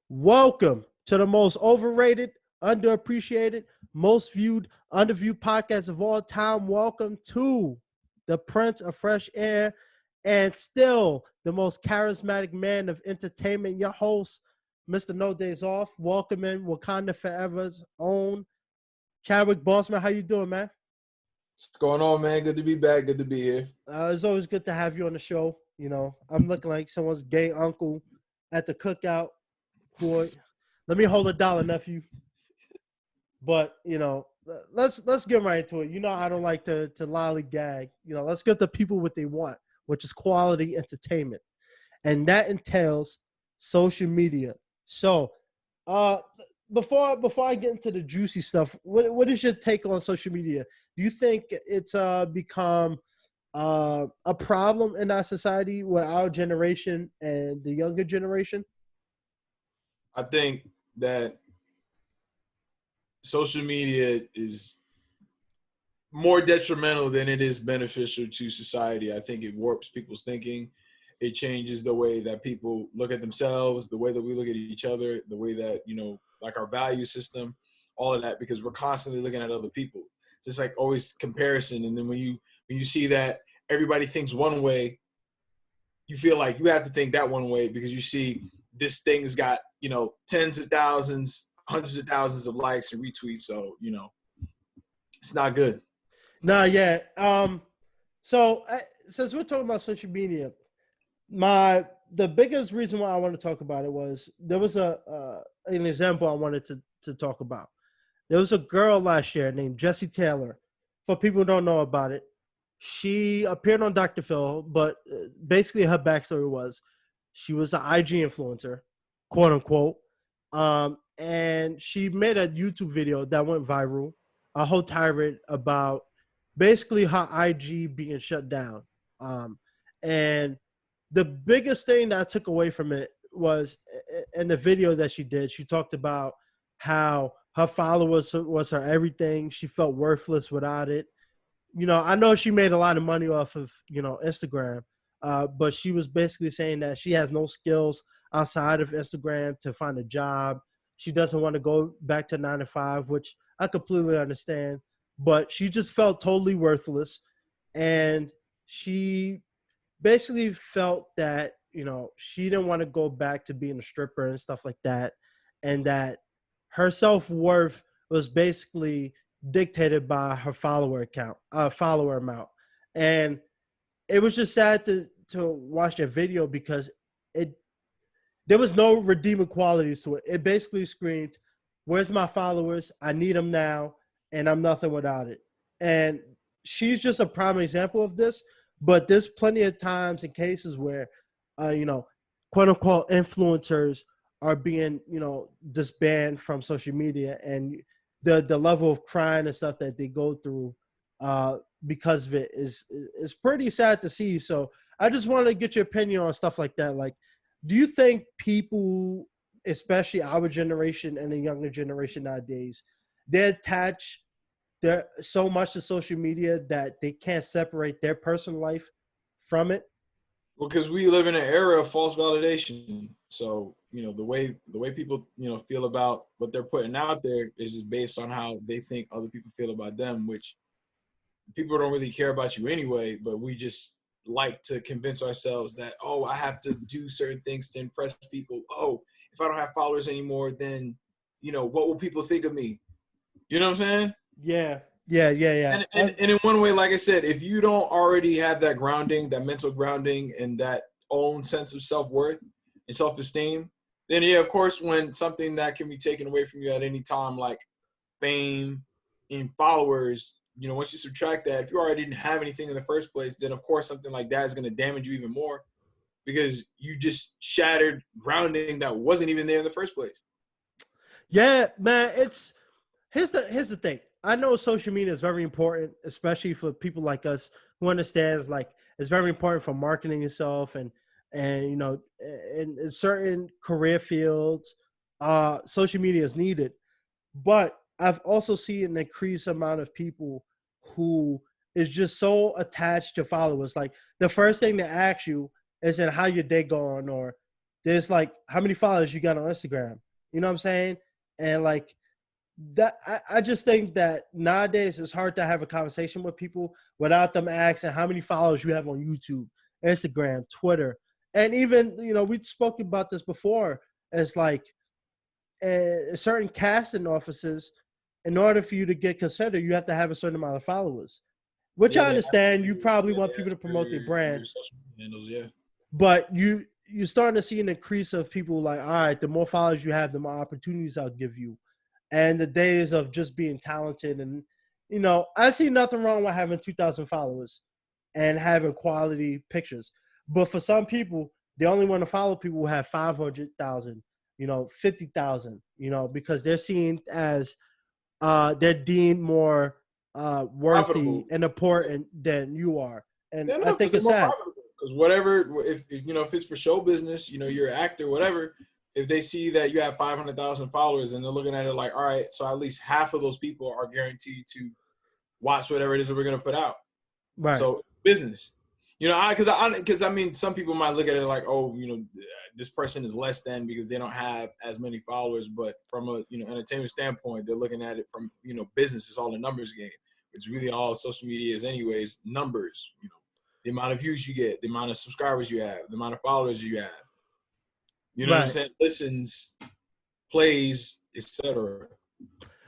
Welcome to the most overrated, underappreciated, most viewed, underviewed podcast of all time. Welcome to the Prince of Fresh Air and still the most charismatic man of entertainment, your host, Mr. No Days Off. Welcome in Wakanda Forever's own Chadwick Boseman. How you doing, man? What's going on, man? Good to be back. Good to be here. It's always good to have you on the show. You know, I'm looking like someone's gay uncle at the cookout. Boy, let me hold $1, nephew. But let's get right into it. You know, I don't like to lollygag. You know, let's get the people what they want, which is quality entertainment, and that entails social media. So, before I get into the juicy stuff, what is your take on social media? Do you think it's become a problem in our society with our generation and the younger generation? I think that social media is more detrimental than it is beneficial to society. I think it warps people's thinking. It changes the way that people look at themselves, the way that we look at each other, the way that, like our value system, all of that, because we're constantly looking at other people. Just like always comparison. And then when you see that everybody thinks one way, you feel like you have to think that one way because you see this thing's got, tens of thousands, hundreds of thousands of likes and retweets. So, it's not good. No, yeah. So since we're talking about social media, the biggest reason why I want to talk about it was there was an example I wanted to talk about. There was a girl last year named Jessie Taylor. For people who don't know about it, she appeared on Dr. Phil, but basically her backstory was she was an IG influencer, quote unquote. And she made a YouTube video that went viral, a whole tirade about basically her IG being shut down. And the biggest thing that I took away from it was in the video that she did, she talked about how her followers was her everything. She felt worthless without it. I know she made a lot of money off of, Instagram, but she was basically saying that she has no skills outside of Instagram to find a job. She doesn't want to go back to 9 to 5, which I completely understand, but she just felt totally worthless. And she basically felt that, she didn't want to go back to being a stripper and stuff like that. And that her self-worth was basically dictated by her follower amount. And it was just sad to watch that video because there was no redeeming qualities to it. It basically screamed, "Where's my followers? I need them now, and I'm nothing without it." And she's just a prime example of this. But there's plenty of times and cases where, quote unquote influencers are being, disbanded from social media, and the level of crying and stuff that they go through because of it is pretty sad to see. So I just wanted to get your opinion on stuff like that. Like, do you think people, especially our generation and the younger generation nowadays, they attach so much to social media that they can't separate their personal life from it? Well, because we live in an era of false validation. So, the way people, feel about what they're putting out there is just based on how they think other people feel about them, which people don't really care about you anyway, but we just like to convince ourselves that, oh, I have to do certain things to impress people. Oh, if I don't have followers anymore, then, what will people think of me? You know what I'm saying? Yeah. And in one way, like I said, if you don't already have that grounding, that mental grounding, and that own sense of self-worth and self-esteem, then yeah, of course, when something that can be taken away from you at any time, like fame and followers, once you subtract that, if you already didn't have anything in the first place, then of course something like that is going to damage you even more because you just shattered grounding that wasn't even there in the first place. Yeah, man. Here's the thing. I know social media is very important, especially for people like us who understands like it's very important for marketing yourself and in certain career fields, social media is needed. But I've also seen an increased amount of people who is just so attached to followers. Like the first thing they ask you is that how your day going, or there's like how many followers you got on Instagram. You know what I'm saying? And like that, I just think that nowadays it's hard to have a conversation with people without them asking how many followers you have on YouTube, Instagram, Twitter, and even we spoke about this before. It's like certain casting offices, in order for you to get considered, you have to have a certain amount of followers. Which Yeah, I they ask understand. for You your, probably yeah, want they people ask to for promote their your brand, social media handles. Yeah. but you're starting to see an increase of people like, all right, the more followers you have, the more opportunities I'll give you. And the days of just being talented, and I see nothing wrong with having 2,000 followers and having quality pictures. But for some people, they only want to follow people who have 500,000, 50,000, because they're seen as they're deemed more worthy Profitable. and important than you are. And Yeah, I no, because think they're it's more sad. profitable. Because whatever, if it's for show business, you're an actor, whatever. If they see that you have 500,000 followers and they're looking at it like, all right, so at least half of those people are guaranteed to watch whatever it is that we're gonna put out. Right. So business, because I mean, some people might look at it like, oh, this person is less than because they don't have as many followers. But from a entertainment standpoint, they're looking at it from business is all a numbers game. It's really all social media is, anyways, numbers. The amount of views you get, the amount of subscribers you have, the amount of followers you have. You know what I'm Right. saying? Listens, plays, etc.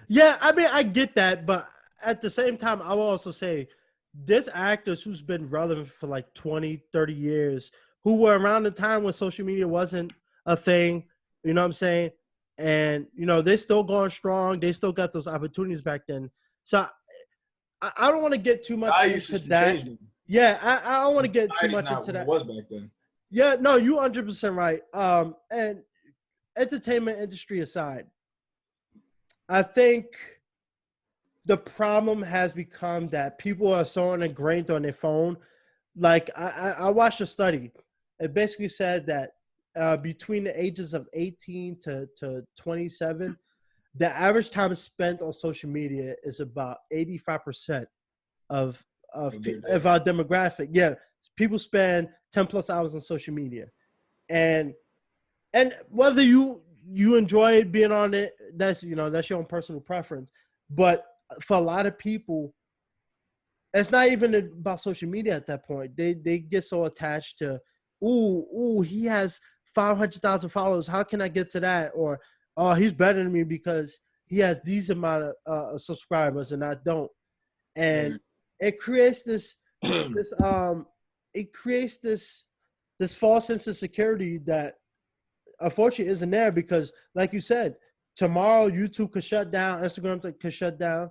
Yeah, I mean, I get that, but at the same time, I will also say this actors who's been relevant for like 20, 30 years, who were around the time when social media wasn't a thing, you know what I'm saying? And, they still going strong. They still got those opportunities back then. So I don't want to get too much Value into system that. changed. Yeah, I don't want to get too Society's much not into what it that. was back then. Yeah, no, you 100% right. And entertainment industry aside, I think the problem has become that people are so ingrained on their phone. Like I watched a study. It basically said that between the ages of 18 to 27, the average time spent on social media is about 85% of Of their of day. our demographic. Yeah, people spend 10 plus hours on social media, and whether you enjoy being on it, that's your own personal preference. But for a lot of people, it's not even about social media at that point. They get so attached to, he has 500,000 followers. How can I get to that? Or, oh, he's better than me because he has these amount of subscribers and I don't. And it creates this it creates this false sense of security that unfortunately isn't there, because like you said, tomorrow YouTube could shut down, Instagram could shut down.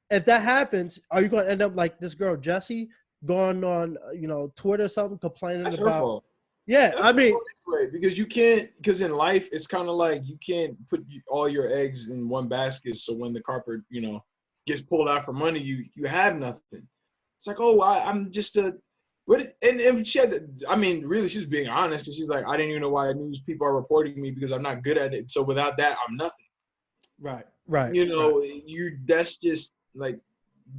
If that happens, are you going to end up like this girl Jessie, going on Twitter or something, complaining That's her about? fault. Yeah, That's I her mean, fault anyway, because you can't. Because in life, it's kind of like you can't put all your eggs in one basket. So when the carpet, gets pulled out for money, you have nothing. It's like, oh, I'm just a. What? And she had. I mean, really, she's being honest. And she's like, I didn't even know why news people are reporting me because I'm not good at it. So without that, I'm nothing. right, right, You right. know, that's just like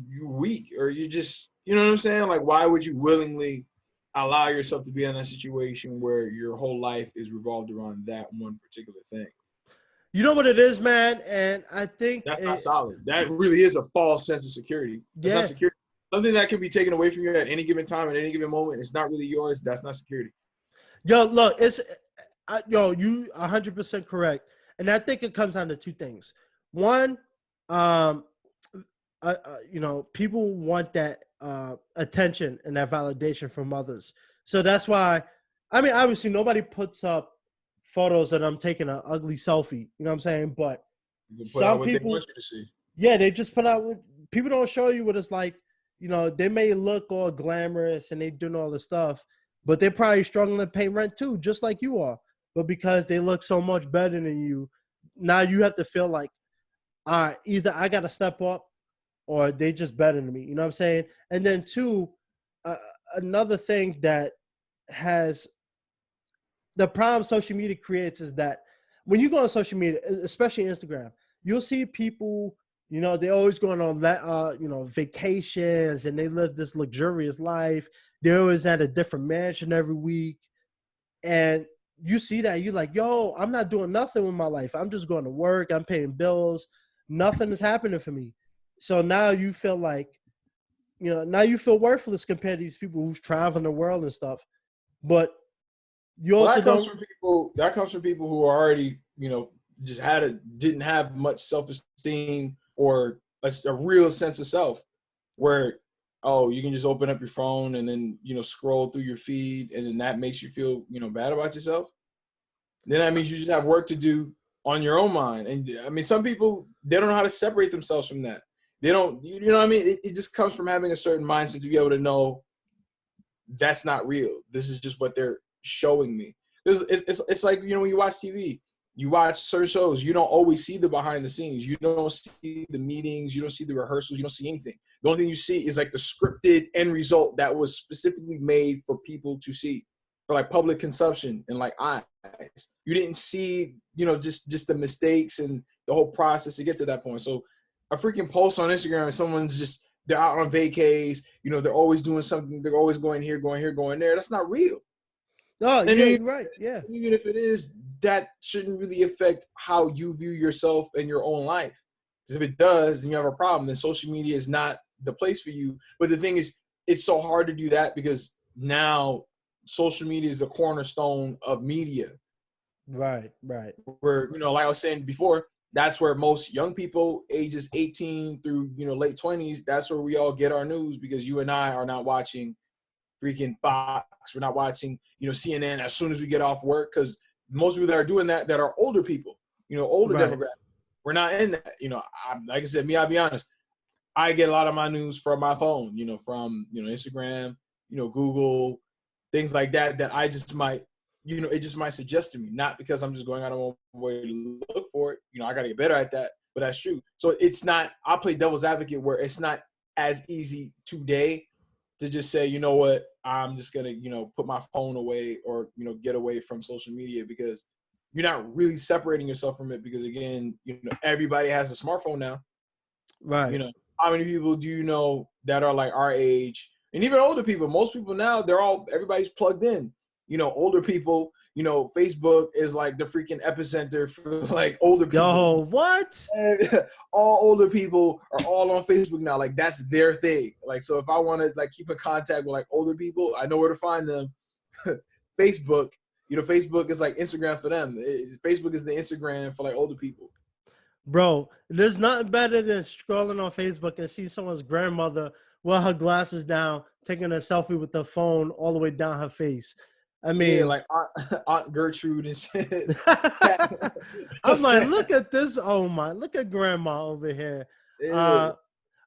you weak, or you just, you know what I'm saying? Like, why would you willingly allow yourself to be in a situation where your whole life is revolved around that one particular thing? You know what it is, man, and I think That's not solid. That really is a false sense of security. That's not yeah. security. Something that can be taken away from you at any given time, at any given moment. It's not really yours. That's not security. Yo, look, you 100% correct, and I think it comes down to two things. One, um, people want that attention and that validation from others. So that's why, I mean, obviously nobody puts up photos that I'm taking an ugly selfie. You know what I'm saying? But You can put out some what they people, want you to see. yeah, they just put out. People don't show you what it's like. They may look all glamorous and they doing all this stuff, but they're probably struggling to pay rent too, just like you are. But because they look so much better than you, now you have to feel like, all right, either I got to step up or they just better than me. You know what I'm saying? And then two, uh, another thing that has the problem social media creates is that when you go on social media, especially Instagram, you'll see people, You know, they always going on that, vacations, and they live this luxurious life. They always at a different mansion every week, and you see that you're like, yo, I'm not doing nothing with my life. I'm just going to work. I'm paying bills. Nothing is happening for me. So now you feel like, now you feel worthless compared to these people who's traveling the world and stuff. But you Well, also that comes don't. from people. That comes from people who are already, just didn't have much self esteem or a real sense of self. Where, oh, you can just open up your phone and then scroll through your feed, and then that makes you feel bad about yourself. Then that means you just have work to do on your own mind. And I mean, some people, they don't know how to separate themselves from that. They don't, you know what I mean? It just comes from having a certain mindset to be able to know that's not real. This is just what they're showing me. It's like, when you watch TV, you watch certain shows, you don't always see the behind the scenes. You don't see the meetings. You don't see the rehearsals. You don't see anything. The only thing you see is like the scripted end result that was specifically made for people to see, for like public consumption and like eyes. You didn't see, just the mistakes and the whole process to get to that point. So a freaking post on Instagram and someone's just, they're out on vacays, they're always doing something, they're always going here, going here, going there. That's not real. Oh, And yeah, you're right. Yeah. even if it is, that shouldn't really affect how you view yourself and your own life. Because if it does, then you have a problem. Then social media is not the place for you. But the thing is, it's so hard to do that because now social media is the cornerstone of media. Right. Right. Where, like I was saying before, that's where most young people, ages 18 through, late 20s, that's where we all get our news, because you and I are not watching freaking Fox. We're not watching, CNN as soon as we get off work, because most people that are doing that are older people, older Right. demographic. We're not in that. Like I said, I'll be honest, I get a lot of my news from my phone, from, Instagram, Google, things like that, that I just might, it just might suggest to me, not because I'm just going out of my way to look for it. I got to get better at that, but that's true. So it's not, I play devil's advocate where it's not as easy today to just say, you know what, I'm just going to, put my phone away or, get away from social media, because you're not really separating yourself from it. Because again, everybody has a smartphone now. Right. How many people do you know that are like our age, and even older people? Most people now, everybody's plugged in. Older people, Facebook is like the freaking epicenter for like older people. Yo, what? All older people are all on Facebook now. Like that's their thing. Like, so if I want to like keep in contact with like older people, I know where to find them. Facebook, Facebook is like Instagram for them. Facebook is the Instagram for like older people. Bro, there's nothing better than scrolling on Facebook and see someone's grandmother with her glasses down, taking a selfie with the phone all the way down her face. I mean, yeah, like Aunt Gertrude and shit. I'm like, look at this. Oh my, look at grandma over here. Yeah.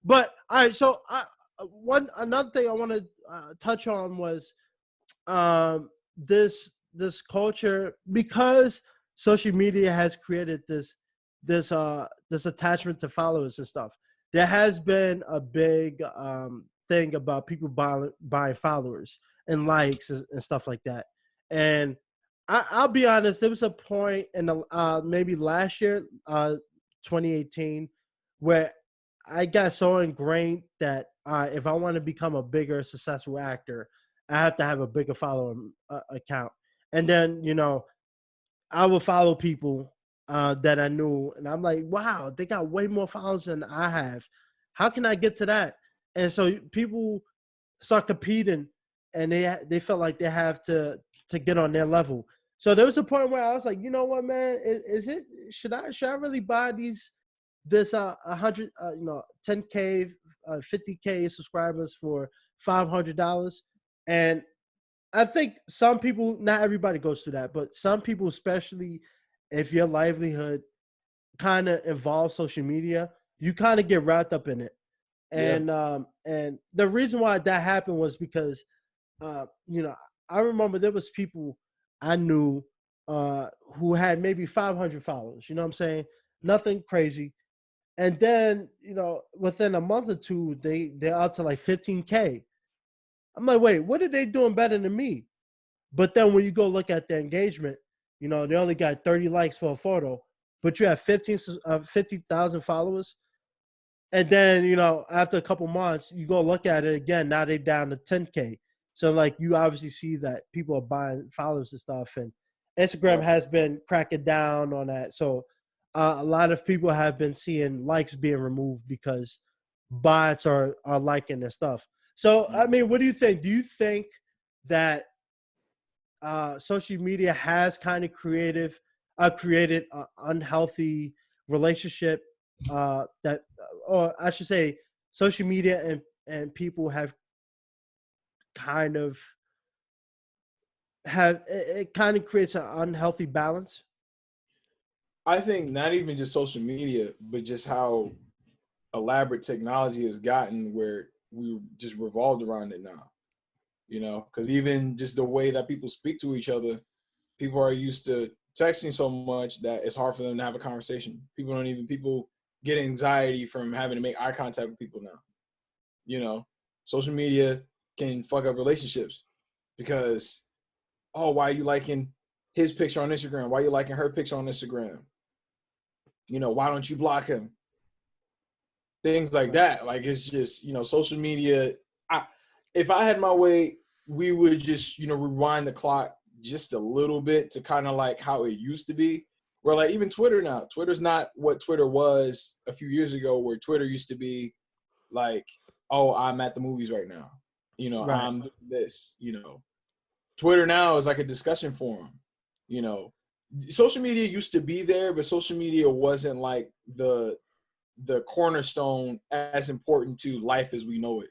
But all right, so another thing I want to touch on was this culture, because social media has created this attachment to followers and stuff. There has been a big thing about people buying followers and likes and stuff like that. And I'll be honest, there was a point in the maybe last year, 2018, where I got so ingrained that if I want to become a bigger, successful actor, I have to have a bigger follower account. And then, I would follow people that I knew, and I'm like, wow, they got way more followers than I have. How can I get to that? And so people start competing, and they felt like they have to get on their level. So there was a point where I was like, you know what, man, should I really buy this 100 10K 50K subscribers for $500? And I think some people, not everybody goes through that, but some people, especially if your livelihood kind of involves social media, you kind of get wrapped up in it. And and the reason why that happened was because I remember there was people I knew who had maybe 500 followers. You know what I'm saying? Nothing crazy. And then, within a month or two, they're out to like 15K. I'm like, wait, what are they doing better than me? But then when you go look at their engagement, they only got 30 likes for a photo, but you have 50,000 followers. And then, you know, after a couple months, you go look at it again. Now they're down to 10K. So like you obviously see that people are buying followers and stuff, and Instagram Right. has been cracking down on that. So a lot of people have been seeing likes being removed because bots are liking their stuff. So I mean, what do you think? Do you think that social media has kind of created an unhealthy relationship that, or I should say, social media and people have kind of it kind of creates an unhealthy balance. I think not even just social media, but just how elaborate technology has gotten, where we just revolved around it now. You know, because even just the way that people speak to each other, people are used to texting so much that it's hard for them to have a conversation. People get anxiety from having to make eye contact with people now. You know, social media can fuck up relationships because, oh, why are you liking his picture on Instagram? Why are you liking her picture on Instagram? You know, why don't you block him? Things like Right. that. Like, it's just, social media. If I had my way, we would just, rewind the clock just a little bit to kind of like how it used to be. Where like even Twitter now, Twitter's not what Twitter was a few years ago, where Twitter used to be like, oh, I'm at the movies right now. Right. I'm doing this. Twitter now is like a discussion forum. You know, social media used to be there, but social media wasn't like the cornerstone as important to life as we know it.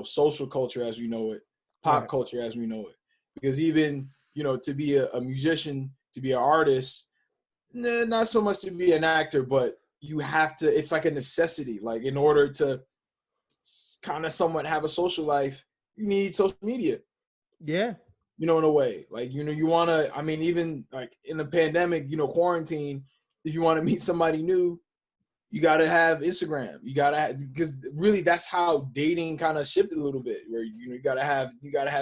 Social culture as we know it, pop Right. culture as we know it. Because even to be a musician, to be an artist, not so much to be an actor, but you have to. It's like a necessity. Like in order to kind of somewhat have a social life, you need social media. Yeah. In a way, like you want to. I mean, even like in the pandemic, quarantine. If you want to meet somebody new, you got to have Instagram. You got to, because really that's how dating kind of shifted a little bit, where you got to have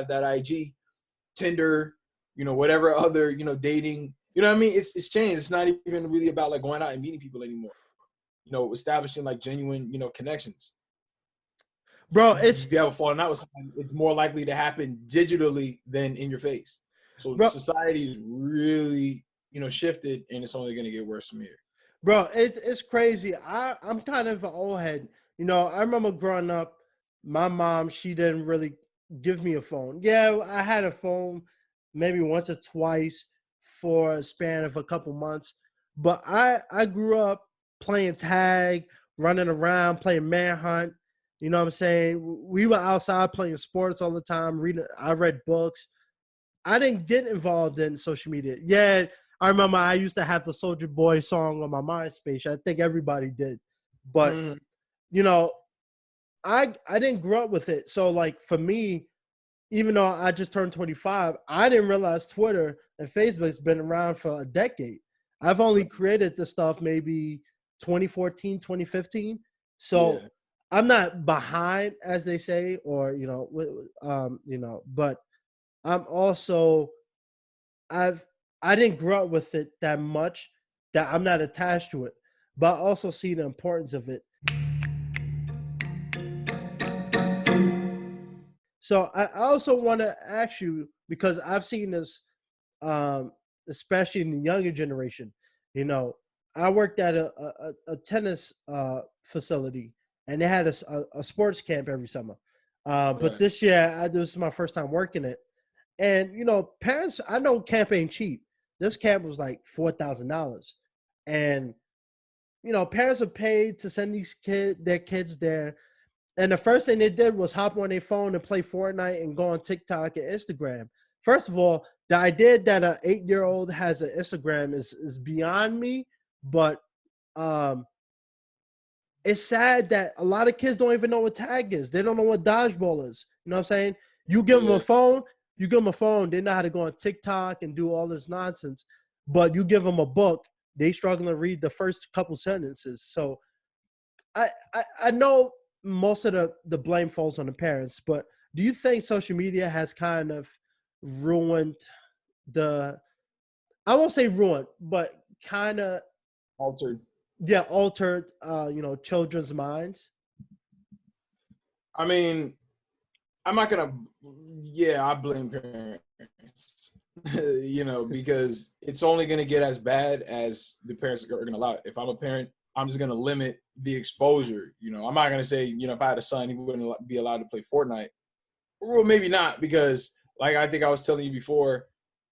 that IG, Tinder, whatever other dating. You know what I mean? It's changed. It's not even really about like going out and meeting people anymore. Establishing like genuine connections. Bro, If you have a falling out with someone, it's more likely to happen digitally than in your face. So bro, society is really shifted, and it's only going to get worse from here. it's crazy. I'm kind of an old head. You know, I remember growing up, my mom, she didn't really give me a phone. Yeah, I had a phone maybe once or twice for a span of a couple months, but I grew up playing tag, running around, playing manhunt. You know what I'm saying? We were outside playing sports all the time, reading. I read books. I didn't get involved in social media. Yeah, I remember I used to have the Soldier Boy song on my MySpace. I think everybody did, but Mm-hmm. you know, I didn't grow up with it. So like for me, even though I just turned 25, I didn't realize Twitter and Facebook's been around for a decade. I've only created this stuff maybe 2014, 2015. So Yeah. I'm not behind, as they say, or but I'm also I've I didn't grow up with it that much that I'm not attached to it, but I also see the importance of it. So I also want to ask you because I've seen this, um, especially in the younger generation. You know, I worked at a tennis facility, and they had a sports camp every summer. But Right. this year, this is my first time working it. And you know, parents, I know camp ain't cheap. This camp was like $4,000, and you know, parents are paid to send their kids there. And the first thing they did was hop on their phone and play Fortnite and go on TikTok and Instagram. First of all, the idea that an 8-year-old has an Instagram is beyond me. But um, it's sad that a lot of kids don't even know what tag is. They don't know what dodgeball is. You know what I'm saying? You give them a Yeah. phone, they know how to go on TikTok and do all this nonsense. But you give them a book, they struggle to read the first couple sentences. So I know most of the blame falls on the parents, but do you think social media has kind of ruined the I won't say ruined, but kind of Altered. yeah, altered children's minds. I mean, I'm not gonna. Yeah, I blame parents. Because it's only gonna get as bad as the parents are gonna allow it. If I'm a parent, I'm just gonna limit the exposure. I'm not gonna say, if I had a son, he wouldn't be allowed to play Fortnite. Well, maybe not, because like I think I was telling you before,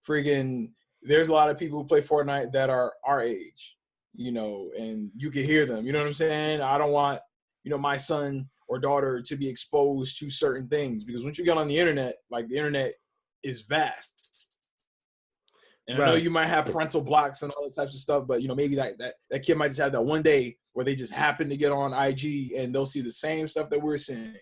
friggin' there's a lot of people who play Fortnite that are our age, and you can hear them. You know what I'm saying? I don't want, my son or daughter to be exposed to certain things, because once you get on the internet, like the internet is vast. And I know Right. you might have parental blocks and all that types of stuff, but maybe that kid might just have that one day where they just happen to get on IG and they'll see the same stuff that we're seeing.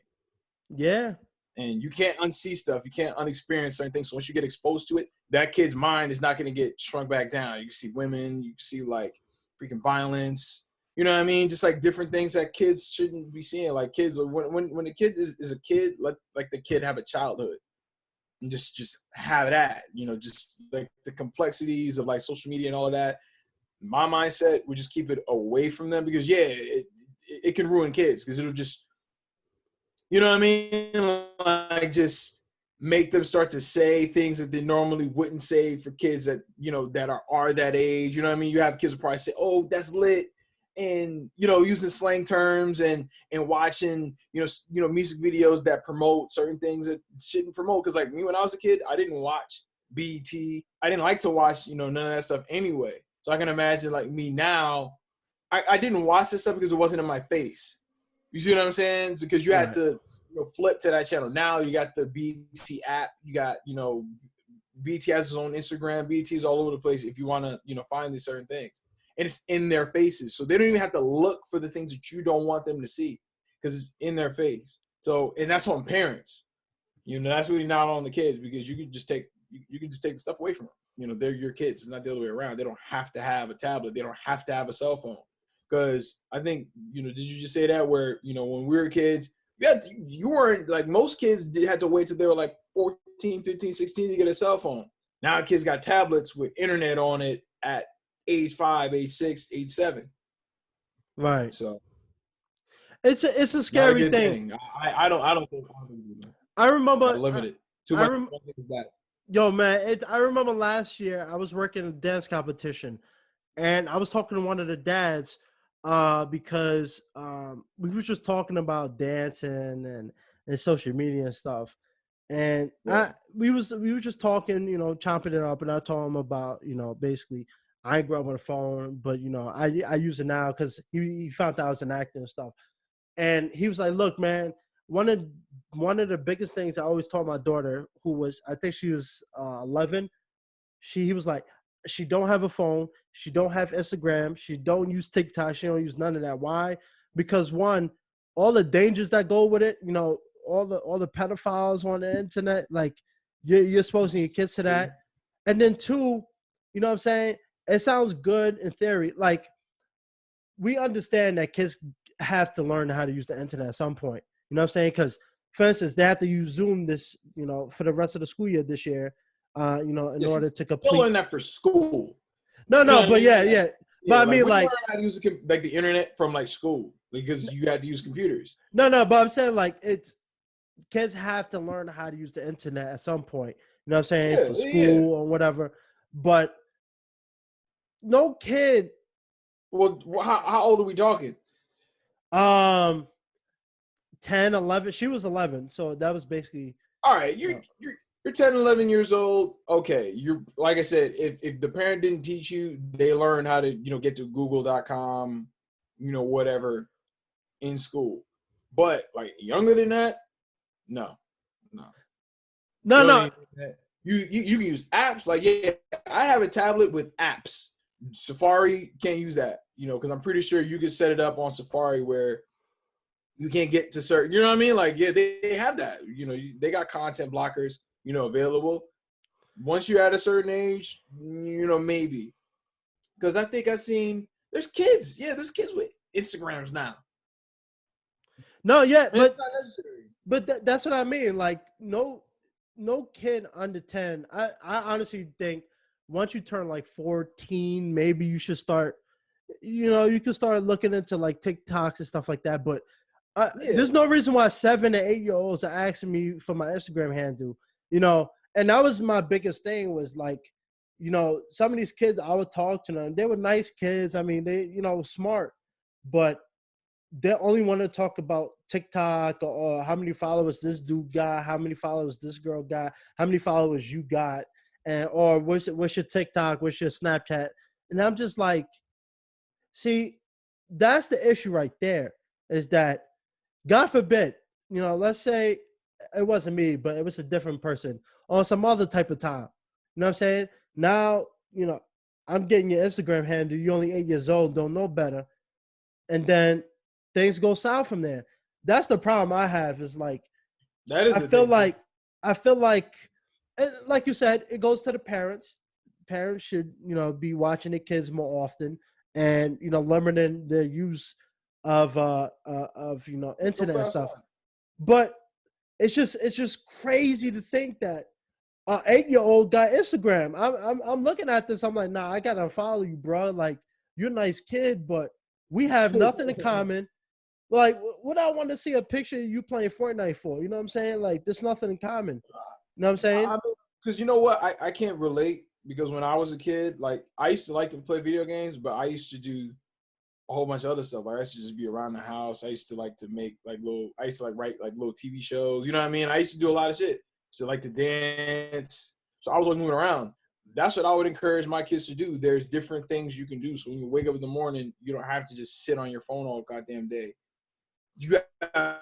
Yeah. And you can't unsee stuff. You can't unexperience certain things. So once you get exposed to it, that kid's mind is not going to get shrunk back down. You can see women, you can see like freaking violence. You know what I mean? Just like different things that kids shouldn't be seeing. Like kids, when a kid is a kid, let like the kid have a childhood and just have that. Just like the complexities of like social media and all of that. My mindset would just keep it away from them, because it can ruin kids, because it'll just, you know what I mean? Like just make them start to say things that they normally wouldn't say for kids that, that are that age. You know what I mean? You have kids who probably say, "Oh, that's lit," and using slang terms and watching, music videos that promote certain things that shouldn't promote. Because like me, when I was a kid, I didn't watch BET. I didn't like to watch, none of that stuff anyway. So I can imagine like me now, I didn't watch this stuff because it wasn't in my face. You see what I'm saying? Because you had Right. to flip to that channel. Now you got the BT app. You got, BT has his own Instagram. BT is all over the place if you want to, find these certain things. And it's in their faces. So they don't even have to look for the things that you don't want them to see, because it's in their face. So, and that's on parents. That's really not on the kids, because you can just take the stuff away from them. They're your kids. It's not the other way around. They don't have to have a tablet. They don't have to have a cell phone. Because I think, did you just say that where, when we were kids, you weren't like, most kids had to wait till they were like 14, 15, 16 to get a cell phone. Now kids got tablets with internet on it at age 5, age 6, age 7. Right. So It's a not a scary good thing. thing. I don't think it's good. I Gotta remember. limit it. Too I much rem, is bad. Yo, man. I remember last year I was working a dance competition, and I was talking to one of the dads, because we was just talking about dancing and social media and stuff. And Right. we were just talking, chomping it up, and I told him about, basically I ain't grew up on a phone, but I use it now because he found out I was an actor and stuff. And he was like, "Look, man, one of the biggest things I always told my daughter, who was, I think she was 11, he was like, she don't have a phone, she don't have Instagram, she don't use TikTok, she don't use none of that. Why? Because one, all the dangers that go with it, all the pedophiles on the internet, like you're exposing your kids to that. And then two, you know what I'm saying? It sounds good in theory. Like, we understand that kids have to learn how to use the internet at some point. You know what I'm saying? Because, for instance, they have to use Zoom this, for the rest of the school year this year, in Yes, order to you'll complete. learn that for school. No, You know no, what I but mean? yeah, Like, yeah. yeah, But I like mean, we learn like, how to use like the internet from like school, because you had to use computers. no, but I'm saying, like, it's kids have to learn how to use the internet at some point. You know what I'm saying? Yeah, For yeah. school or whatever. But no kid, Well, how old are we talking? um, 10, 11. She was 11, so that was basically. All right, Uh, you're 10, 11 years old. Okay, you're, like I said, if the parent didn't teach you, they learn how to, get to google.com, whatever, in school. But like younger than that, no. no, You don't no, need that. You can use apps. Like, yeah, I have a tablet with apps. Safari can't use that, because I'm pretty sure you can set it up on Safari where you can't get to certain, you know what I mean? Like, yeah, they have that. They got content blockers, available. Once you're at a certain age, maybe. Because I think I've seen, there's kids. Yeah, there's kids with Instagrams now. no, yeah, And it's not necessary. but that's what I mean. Like, no kid under 10. I honestly think once you turn like 14, maybe you should start, you can start looking into like TikToks and stuff like that. But Yeah, there's no reason why 7 and 8 year olds are asking me for my Instagram handle. And that was my biggest thing was like, some of these kids I would talk to them. They were nice kids. I mean, they smart, but they only want to talk about TikTok or how many followers this dude got, how many followers this girl got, how many followers you got, and or what's your TikTok, what's your Snapchat, and I'm just like, see, that's the issue right there. Is that God forbid, let's say it wasn't me, but it was a different person on some other type of time. You know what I'm saying? Now, I'm getting your Instagram handle. You're only 8 years old, don't know better, and then things go south from there. That's the problem I have. Is like that is I the feel thing. like I feel like, like you said, it goes to the parents. Parents should be watching their kids more often, and limiting their use of Go internet and stuff. outside. But it's just crazy to think that an 8-year-old got Instagram. I'm looking at this. I'm like, nah, I gotta follow you, bro. Like, you're a nice kid, but we have nothing in common. Like, what I want to see a picture of you playing Fortnite for? You know what I'm saying? Like, there's nothing in common. You know what I'm saying? Because you know what, I can't relate because when I was a kid, like I used to like to play video games, but I used to do a whole bunch of other stuff. Like, I used to just be around the house. I used to like to make like little. I used to like write like little TV shows. You know what I mean? I used to do a lot of shit. So like to dance. So I was always moving around. That's what I would encourage my kids to do. There's different things you can do. So when you wake up in the morning, you don't have to just sit on your phone all goddamn day. You have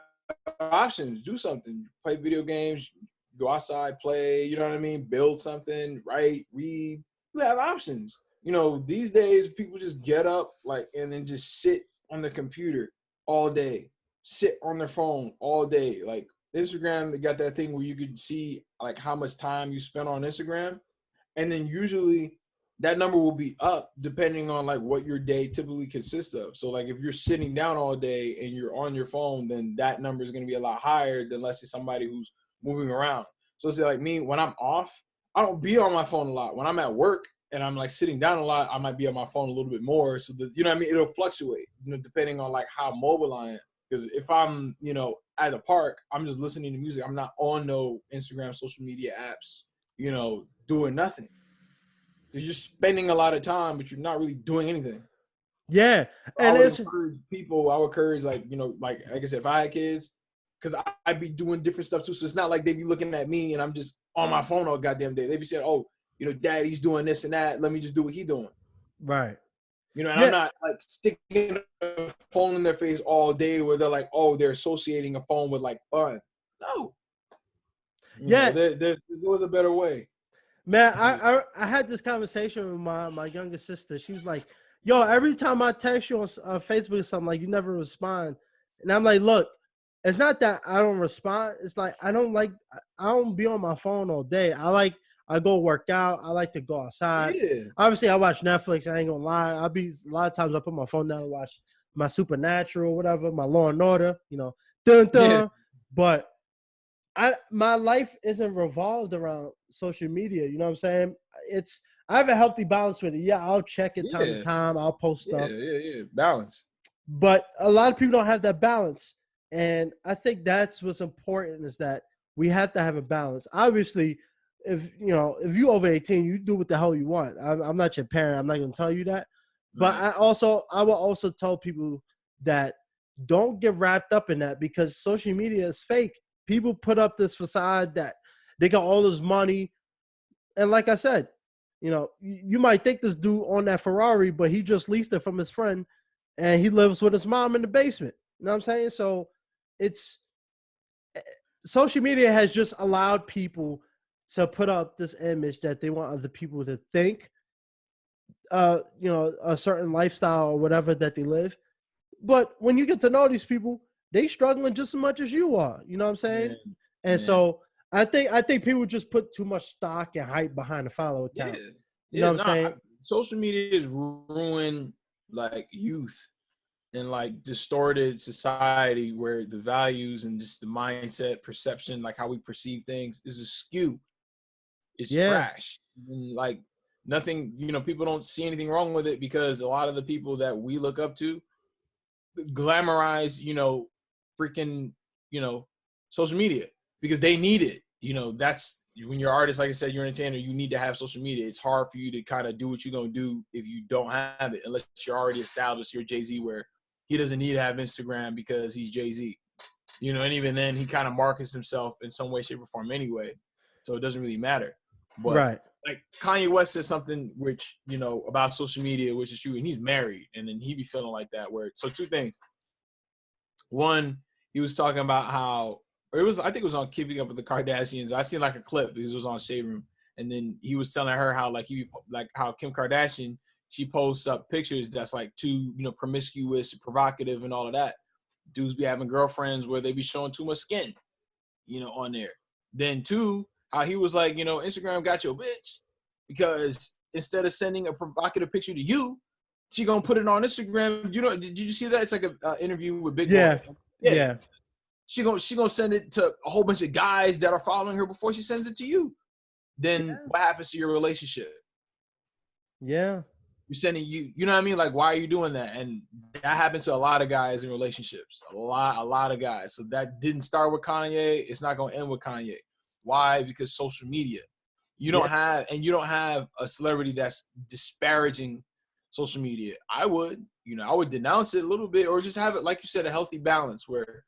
options. Do something. Play video games. Go outside, play. You know what I mean? Build something. Write. Read. You have options. These days people just get up like and then just sit on the computer all day, sit on their phone all day. Like Instagram, they got that thing where you could see like how much time you spend on Instagram, and then usually that number will be up depending on like what your day typically consists of. So like if you're sitting down all day and you're on your phone, then that number is going to be a lot higher than let's say somebody who's moving around. So it's like me when I'm off, I don't be on my phone a lot. When I'm at work and I'm like sitting down a lot, I might be on my phone a little bit more. So you know what I mean? It'll fluctuate, depending on like how mobile I am. Because if I'm, at a park, I'm just listening to music. I'm not on no Instagram, social media apps, doing nothing. You're just spending a lot of time, but you're not really doing anything. Yeah, I and would it's encourage people. I would encourage like I said, if I had kids, because I'd be doing different stuff too. So it's not like they'd be looking at me and I'm just on my phone all goddamn day. They'd be saying, "Oh, daddy's doing this and that. Let me just do what he's doing." right. And I'm Yeah, not like sticking a phone in their face all day where they're like, "Oh, they're associating a phone with like fun." No, yeah, there was a better way. man. I had this conversation with my younger sister. She was like, "Yo, every time I text you on Facebook or something, like you never respond," and I'm like, "Look, it's not that I don't respond. It's like I don't be on my phone all day. I go work out. I like to go outside. Yeah, Obviously, I watch Netflix. I ain't gonna lie. A lot of times I put my phone down and watch my Supernatural, whatever, my Law and Order. Dun yeah, dun. But my life isn't revolved around social media. You know what I'm saying? It's I have a healthy balance with it. Yeah, I'll check it time to yeah, time. I'll post yeah, stuff, yeah. Balance. but a lot of people don't have that balance, and I think that's what's important is that we have to have a balance. Obviously, if you over 18, you do what the hell you want. I'm not your parent. I'm not going to tell you that. But Right. I will also tell people that don't get wrapped up in that because social media is fake. People put up this facade that they got all this money, and like I said, you might think this dude on that Ferrari, but he just leased it from his friend, and he lives with his mom in the basement. You know what I'm saying? So it's social media has just allowed people to put up this image that they want other people to think, a certain lifestyle or whatever that they live. But when you get to know these people, they struggling just as much as you are. You know what I'm saying? Yeah, And yeah, so I think people just put too much stock and hype behind the follow account. yeah, You know yeah. what I'm Nah, saying? social media has ruined like youth and like distorted society where the values and just the mindset, perception, like how we perceive things is askew. It's Yeah. trash. And like Nothing, people don't see anything wrong with it because a lot of the people that we look up to glamorize, freaking, social media because they need it. That's when you're an artist, like I said, you're an entertainer, you need to have social media. It's hard for you to kind of do what you're going to do if you don't have it, unless you're already established. You're Jay-Z, where he doesn't need to have Instagram because he's Jay-Z. And even then, he kind of markets himself in some way, shape, or form anyway. So it doesn't really matter. But Right. like Kanye West said something which, about social media, which is true. And he's married. And then he be feeling like that. So two things. One, he was talking about how, I think it was on Keeping Up with the Kardashians. I seen like a clip because it was on Shade Room. And then he was telling her how how Kim Kardashian, she posts up pictures that's like too, promiscuous, provocative and all of that. Dudes be having girlfriends where they be showing too much skin, on there. Then two, how he was like, Instagram got your bitch because instead of sending a provocative picture to you, she gonna put it on Instagram. Did you see that? It's like an interview with Big Boy. Yeah. She gonna send it to a whole bunch of guys that are following her before she sends it to you. Then what happens to your relationship? Yeah. You're sending you know what I mean? Like, why are you doing that? And that happens to a lot of guys in relationships. A lot of guys. So that didn't start with Kanye. It's not gonna end with Kanye. Why? Because social media. You don't have a celebrity that's disparaging social media. I would denounce it a little bit, or just have it, like you said, a healthy balance where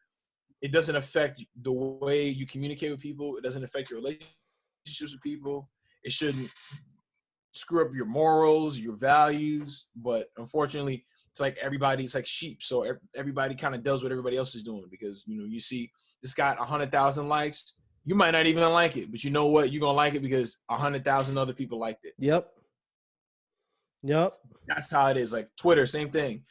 it doesn't affect the way you communicate with people. It doesn't affect your relationships with people. It shouldn't screw up your morals, your values. But unfortunately, it's like it's like sheep. So everybody kind of does what everybody else is doing because, you see this got 100,000 likes. You might not even like it, but you know what? You're going to like it because 100,000 other people liked it. Yep. That's how it is. Like Twitter, same thing.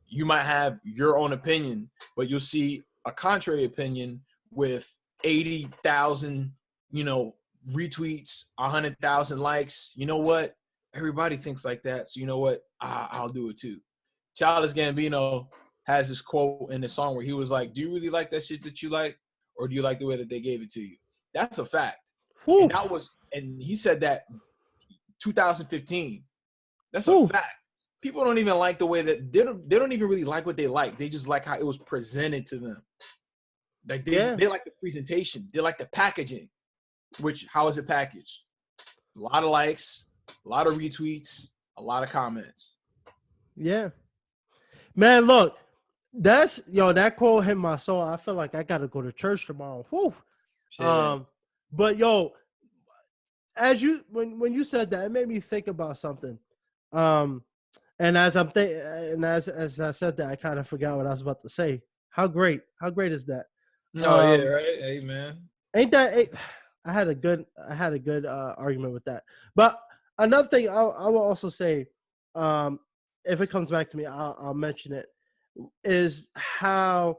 You might have your own opinion, but you'll see a contrary opinion with 80,000, retweets, 100,000 likes. You know what? Everybody thinks like that. So you know what? I'll do it too. Childish Gambino has this quote in the song where he was like, do you really like that shit that you like? Or do you like the way that they gave it to you? That's a fact. And he said that 2015. That's a fact. People don't even like the way that they don't even really like what they like. They just like how it was presented to them. Like they like the presentation. They like the packaging. Which, how is it packaged? A lot of likes, a lot of retweets, a lot of comments. Yeah. Man, look, that quote hit my soul. I feel like I gotta go to church tomorrow. Whew. But when you said that, it made me think about something. And as as I said that, I kind of forgot what I was about to say. How great is that? Yeah, right. Hey, man. Ain't that? I had a good argument with that. But another thing, I will also say, if it comes back to me, I'll mention it. Is how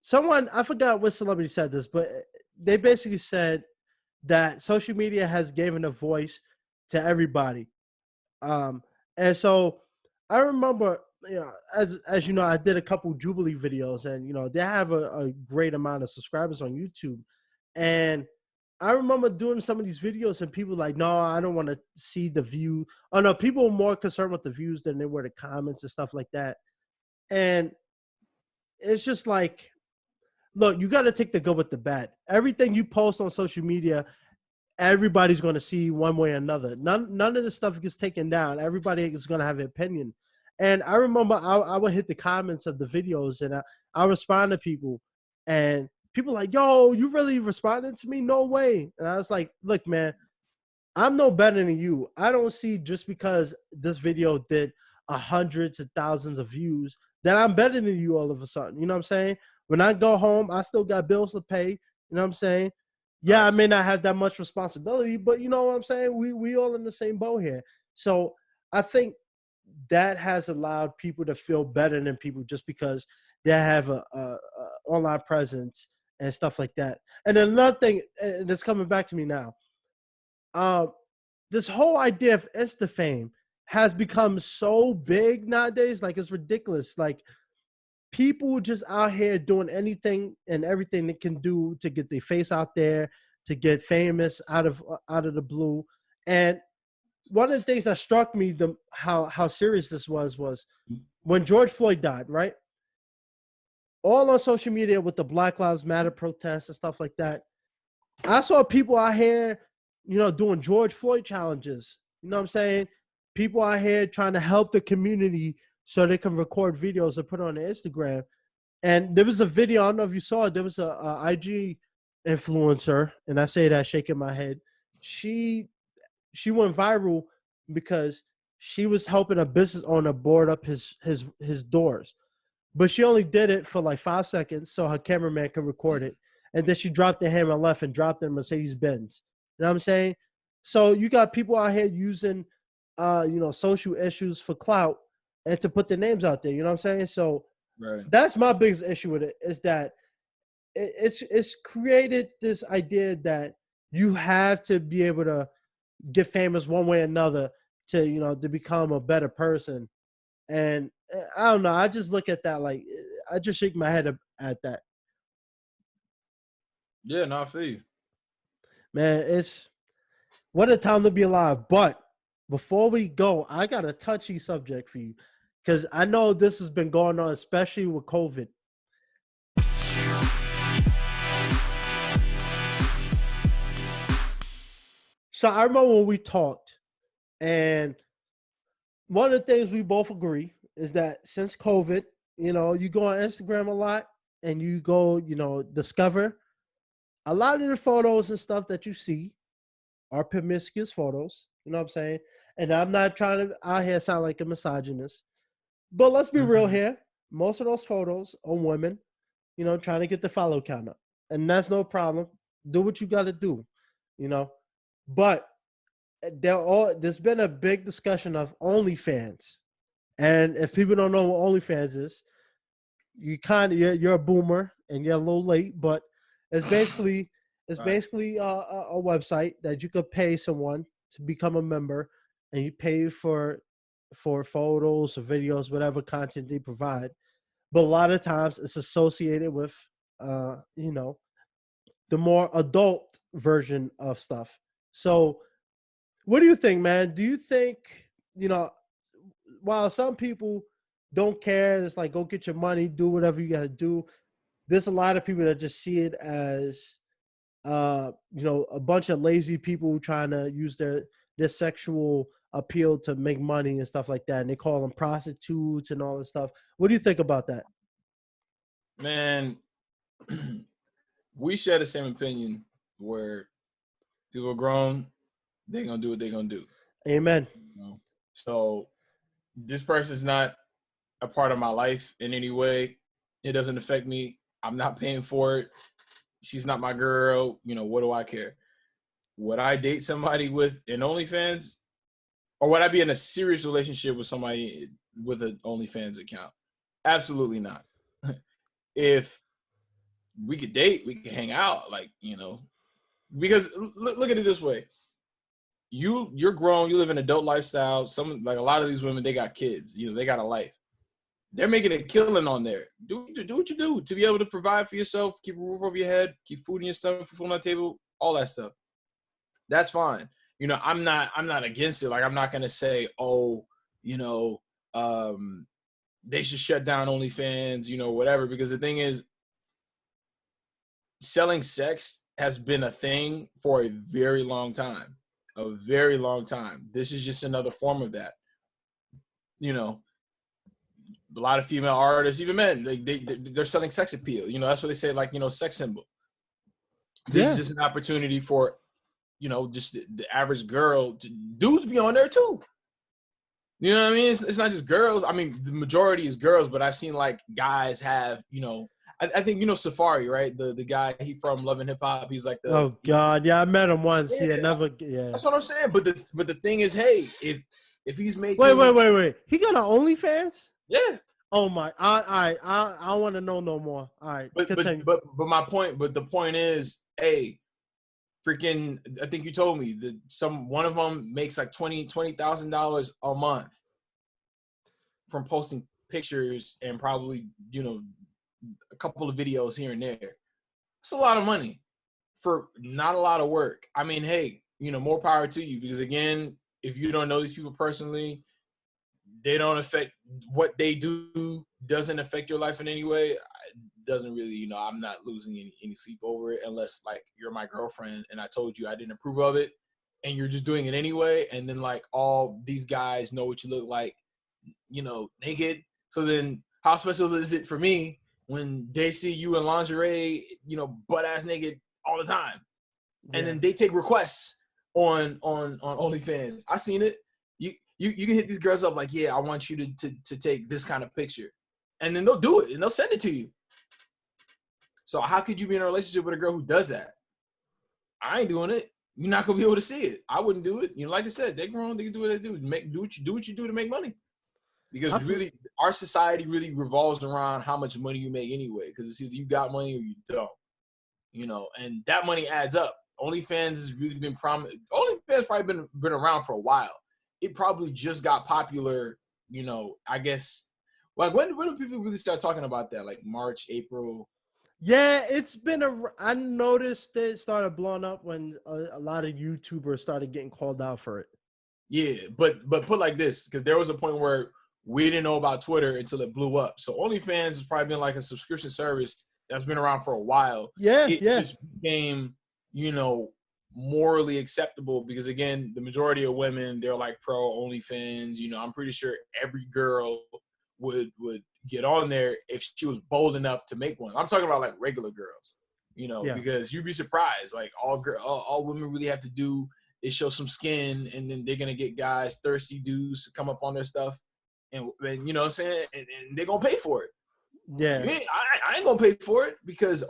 someone, I forgot what celebrity said this, but they basically said that social media has given a voice to everybody. And so I remember, as you know, I did a couple Jubilee videos, and they have a great amount of subscribers on YouTube. And I remember doing some of these videos, and people like, no, I don't want to see the view. Oh no, people were more concerned with the views than they were the comments and stuff like that. And it's just like, look, you got to take the good with the bad. Everything you post on social media, everybody's going to see one way or another. None of the stuff gets taken down. Everybody is going to have an opinion. And I remember I would hit the comments of the videos, and I respond to people, and people like, yo, you really responded to me? No way. And I was like, look, man, I'm no better than you. I don't see just because this video did hundreds of thousands of views that I'm better than you all of a sudden. You know what I'm saying? When I go home, I still got bills to pay. You know what I'm saying? Yeah, nice. I may not have that much responsibility, but you know what I'm saying? We all in the same boat here. So I think that has allowed people to feel better than people just because they have a online presence and stuff like that. And another thing, and it's coming back to me now, this whole idea of Instafame has become so big nowadays, like it's ridiculous. Like people just out here doing anything and everything they can do to get their face out there, to get famous out of the blue. And one of the things that struck me, how serious this was when George Floyd died, right? All on social media with the Black Lives Matter protests and stuff like that. I saw people out here, doing George Floyd challenges. You know what I'm saying? People out here trying to help the community so they can record videos and put it on their Instagram. And there was a video, I don't know if you saw it, there was a IG influencer, and I say that shaking my head. She went viral because she was helping a business owner board up his doors. But she only did it for like 5 seconds so her cameraman could record it. And then she dropped the hammer left and dropped in Mercedes Benz. You know what I'm saying? So you got people out here using social issues for clout and to put their names out there. You know what I'm saying? So Right. that's my biggest issue with it, is that it's created this idea that you have to be able to get famous one way or another to become a better person. And I don't know. I just look at that like, I just shake my head at that. Yeah, no, I feel you. Man, it's what a time to be alive. But before we go, I got a touchy subject for you because I know this has been going on, especially with COVID. So I remember when we talked, and one of the things we both agree is that since COVID, you go on Instagram a lot and you go, discover a lot of the photos and stuff that you see are promiscuous photos. You know what I'm saying? And I'm not trying to out here sound like a misogynist, but let's be real here. Most of those photos are women, trying to get the follow count up, and that's no problem. Do what you got to do, But there's been a big discussion of OnlyFans, and if people don't know what OnlyFans is, you're a boomer and you're a little late, but it's basically a website that you could pay someone to become a member, and you pay for photos or videos, whatever content they provide. But a lot of times it's associated with the more adult version of stuff. So what do you think, man? Do you think, while some people don't care, it's like, go get your money, do whatever you got to do, there's a lot of people that just see it as a bunch of lazy people trying to use their sexual appeal to make money and stuff like that, and they call them prostitutes and all this stuff. What do you think about that? Man, we share the same opinion where people are grown, they're gonna do what they're gonna do. Amen. So this person's not a part of my life in any way. It doesn't affect me. I'm not paying for it. She's not my girl. What do I care? Would I date somebody with an OnlyFans? Or would I be in a serious relationship with somebody with an OnlyFans account? Absolutely not. If we could date, we could hang out, because look at it this way. You're grown, you live an adult lifestyle. A lot of these women, they got kids, they got a life. They're making a killing on there. Do what you do to be able to provide for yourself, keep a roof over your head, keep food in your stomach, food on the table, all that stuff. That's fine. I'm not against it. Like, I'm not gonna say, they should shut down OnlyFans, whatever. Because the thing is, selling sex has been a thing for a very long time. A very long time. This is just another form of that. A lot of female artists, even men, they're selling sex appeal. That's what they say, sex symbol. This is just an opportunity for, just the average girl. Dudes be on there too. You know what I mean? It's not just girls. I mean, the majority is girls, but I've seen guys have, I think Safari, right? The guy, he from Love and Hip Hop. He's like the. Oh God, yeah, I met him once. Yeah, never. Yeah. That's what I'm saying. But the thing is, hey, if he's making. Wait. He got an OnlyFans? Yeah. Oh my! I want to know no more. All right, but the point is, hey, freaking, I think you told me that one of them makes like $20,000 a month from posting pictures and probably a couple of videos here and there. It's a lot of money for not a lot of work. I mean, hey, more power to you, because again, if you don't know these people personally, they don't affect what they do, doesn't affect your life in any way. It doesn't really, I'm not losing any sleep over it unless like you're my girlfriend and I told you I didn't approve of it and you're just doing it anyway. And then like all these guys know what you look like, naked. So then how special is it for me when they see you in lingerie, butt ass naked all the time? And then they take requests on OnlyFans. I seen it. You can hit these girls up like, yeah, I want you to take this kind of picture. And then they'll do it and they'll send it to you. So how could you be in a relationship with a girl who does that? I ain't doing it. You're not gonna be able to see it. I wouldn't do it. Like I said, they're grown, they can do what they do. Do what you do to make money. Because really our society really revolves around how much money you make anyway. Because it's either you got money or you don't. And that money adds up. OnlyFans has really been prominent. OnlyFans probably been around for a while. It probably just got popular, I guess. Like when do people really start talking about that? Like March, April? Yeah, I noticed it started blowing up when a lot of YouTubers started getting called out for it. Yeah, but put like this, because there was a point where we didn't know about Twitter until it blew up. So OnlyFans has probably been like a subscription service that's been around for a while. It just became, morally acceptable because again, the majority of women, they're like pro OnlyFans. I'm pretty sure every girl would get on there if she was bold enough to make one. I'm talking about like regular girls, because you'd be surprised. Like all women really have to do is show some skin, and then they're gonna get guys, thirsty dudes, to come up on their stuff, and you know what I'm saying, and they're gonna pay for it. Yeah, I ain't gonna pay for it because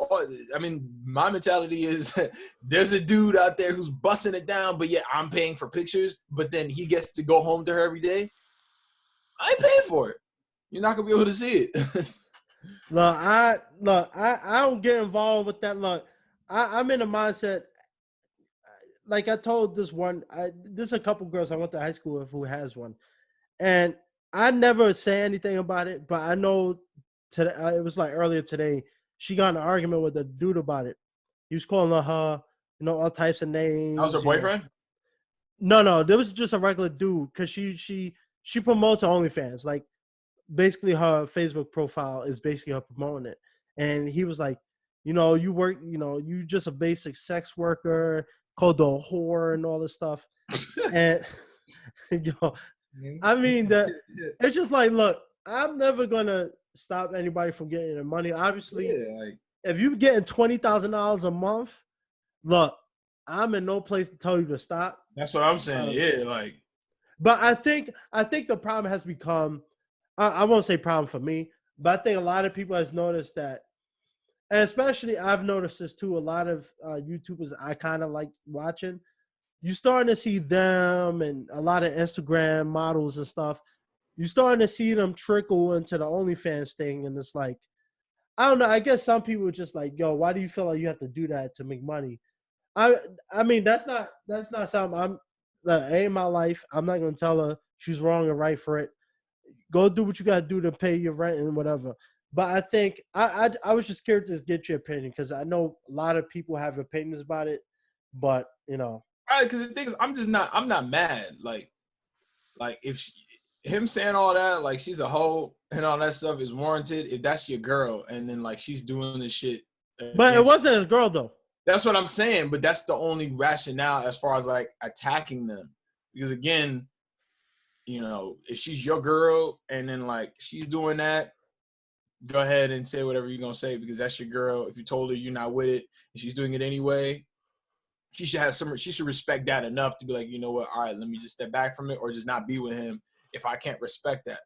my mentality is there's a dude out there who's busting it down, but yeah, I'm paying for pictures, but then he gets to go home to her every day. I ain't paying for it. You're not gonna be able to see it. I don't get involved with that. Look, I'm in a mindset. Like I told there's a couple girls I went to high school with who has one, and I never say anything about it, but I know. Today, it was like earlier today, she got in an argument with a dude about it. He was calling her, all types of names. That was her boyfriend? No, there was just a regular dude because she promotes OnlyFans. Like basically her Facebook profile is basically her promoting it. And he was like, you work, you just a basic sex worker, called a whore and all this stuff. And I mean it's just like, look, I'm never gonna stop anybody from getting their money. Obviously, if you're getting $20,000 a month, look, I'm in no place to tell you to stop. That's what I'm saying. But I think the problem has become, I won't say problem for me, but I think a lot of people has noticed that, and especially I've noticed this too. A lot of YouTubers I kind of like watching. You're starting to see them and a lot of Instagram models and stuff. You're starting to see them trickle into the OnlyFans thing, and it's like, I don't know. I guess some people are just like, yo, why do you feel like you have to do that to make money? I mean, that's not something that ain't my life. I'm not gonna tell her she's wrong or right for it. Go do what you gotta do to pay your rent and whatever. But I think I was just curious to get your opinion because I know a lot of people have opinions about it, but right? Because the thing is, I'm not mad. Like if him saying all that, like she's a hoe and all that stuff is warranted if that's your girl, and then like she's doing this shit. But it wasn't his girl though. That's what I'm saying. But that's the only rationale as far as like attacking them, because again, if she's your girl and then like she's doing that, go ahead and say whatever you're gonna say because that's your girl. If you told her you're not with it and she's doing it anyway, she should respect that enough to be like, you know what, all right, let me just step back from it or just not be with him if I can't respect that.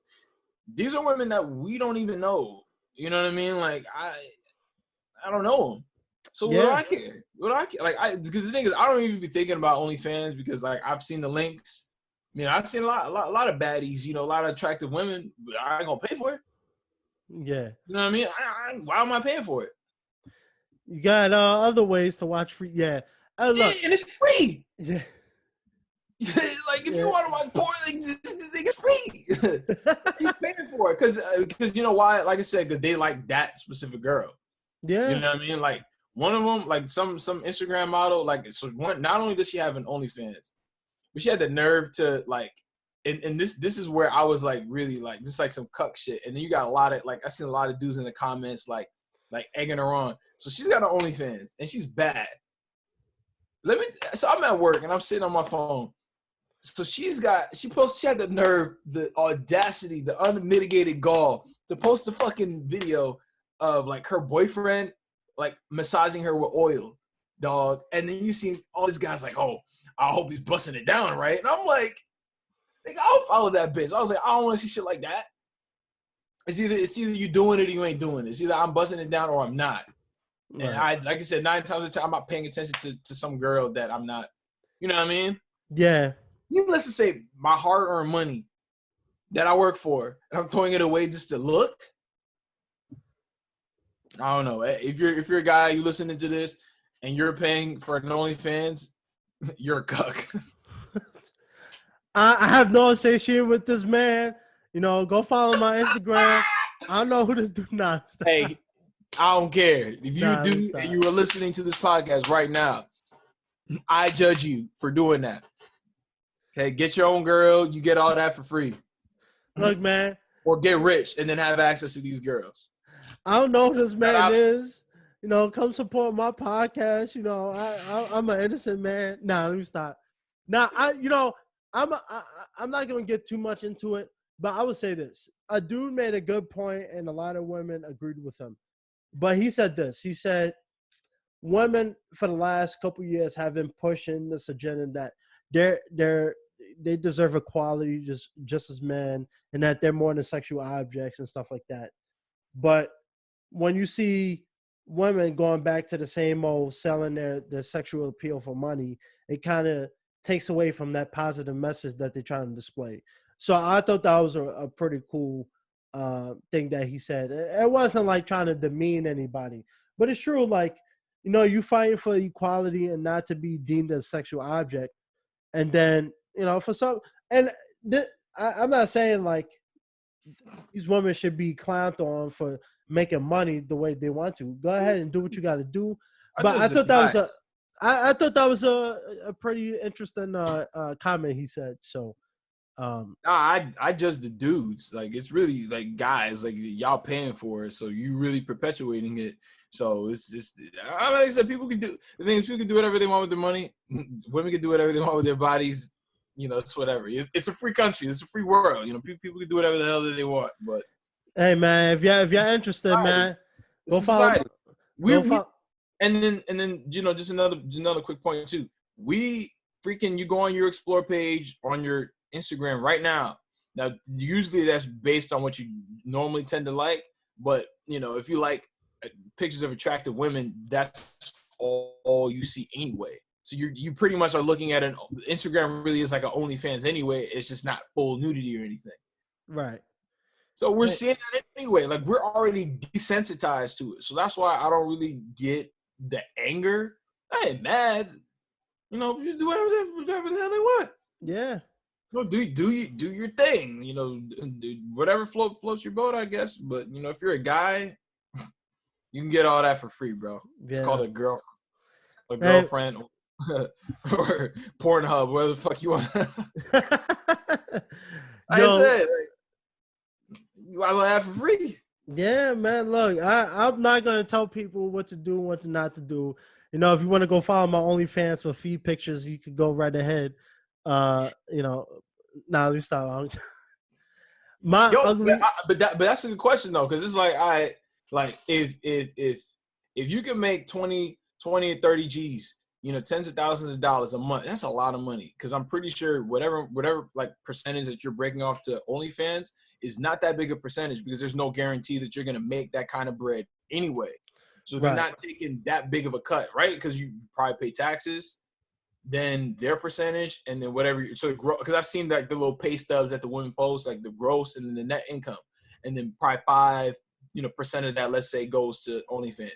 These are women that we don't even know. You know what I mean? Like I don't know them. So what do I care? Because the thing is, I don't even be thinking about OnlyFans because like I've seen the links. I've seen a lot of baddies, a lot of attractive women, but I ain't gonna pay for it. Yeah. You know what I mean? Why am I paying for it? You got other ways to watch free. Yeah. Look, and it's free. Yeah. Like if you want to watch porn, like, this thing is free. He's paying for it because you know why? Like I said, because they like that specific girl. Yeah. You know what I mean? Like one of them, like some Instagram model, like so one. Not only does she have an OnlyFans, but she had the nerve to like, and this is where I was like really like just like some cuck shit. And then you got a lot of like I seen a lot of dudes in the comments like egging her on. So she's got an OnlyFans and she's bad. So I'm at work and I'm sitting on my phone. So she had the nerve, the audacity, the unmitigated gall to post a fucking video of like her boyfriend like massaging her with oil, dog. And then you see all these guys like, oh, I hope he's busting it down, right? And I'm like, nigga, I'll follow that bitch. I was like, I don't want to see shit like that. It's either you doing it or you ain't doing it. It's either I'm busting it down or I'm not. Right. And I, like I said, 9 times out of 10, I'm not paying attention to some girl that I'm not. You know what I mean? Yeah. Needless to say, my hard-earned money that I work for, and I'm throwing it away just to look. I don't know. If you're a guy, you listening to this, and you're paying for an OnlyFans, you're a cuck. I have no association with this man. You know, go follow my Instagram. I don't know who this dude is. Hey, I don't care. If you do and you are listening to this podcast right now, I judge you for doing that. Okay, get your own girl. You get all that for free. Look, man. Or get rich and then have access to these girls. I don't know who this man is. You know, come support my podcast. You know, I'm an innocent man. Nah, let me stop. Now, I'm not gonna get too much into it, but I would say this: a dude made a good point, and a lot of women agreed with him. But he said this: he said, women for the last couple years have been pushing this agenda that they deserve equality just as men, and that they're more than sexual objects and stuff like that. But when you see women going back to the same old selling their sexual appeal for money, it kind of takes away from that positive message that they're trying to display. So I thought that was a pretty cool thing that he said. It wasn't like trying to demean anybody, but it's true. Like, you know, you fighting for equality and not to be deemed as a sexual object. And then, you know, for some, and I'm not saying like these women should be clowned on for making money the way they want to. Go ahead and do what you got to do. But I thought that was a pretty interesting comment he said. So, I judge the dudes. Like, it's really like guys, like y'all paying for it, so you really perpetuating it. So it's just, like I said, people can do the things. People can do whatever they want with their money. Women can do whatever they want with their bodies. You know, it's whatever. It's a free country. It's a free world. You know, people can do whatever the hell that they want. But hey, man, if you're interested, man, go follow. And then you know, just another quick point too. You go on your explore page on your Instagram right now. Now, usually that's based on what you normally tend to like, but you know, if you like pictures of attractive women, that's all you see anyway. So you pretty much are looking at Instagram really is like an OnlyFans anyway. It's just not full nudity or anything. Right. So we're seeing that anyway. Like, we're already desensitized to it. So that's why I don't really get the anger. I ain't mad. You know, you do whatever the hell they want. Yeah. No, do your thing. You know, whatever floats your boat, I guess. But you know, if you're a guy, you can get all that for free, bro. Yeah. It's called a girlfriend, or Pornhub, whatever the fuck you want. I said, like, you I have for free. Yeah, man. Look, I'm not gonna tell people what to do, what to not to do. You know, if you want to go follow my OnlyFans for feed pictures, you can go right ahead. You know, now let me stop. But that's a good question though, because it's like if you can make 20 or 30 G's, you know, tens of thousands of dollars a month, that's a lot of money. Because I'm pretty sure whatever like percentage that you're breaking off to OnlyFans is not that big a percentage, because there's no guarantee that you're gonna make that kind of bread anyway. So they're not taking that big of a cut, right? Because you probably pay taxes, then their percentage, and then whatever. So because I've seen like the little pay stubs that the women post, like the gross and then the net income, and then probably 5% of that, let's say, goes to OnlyFans.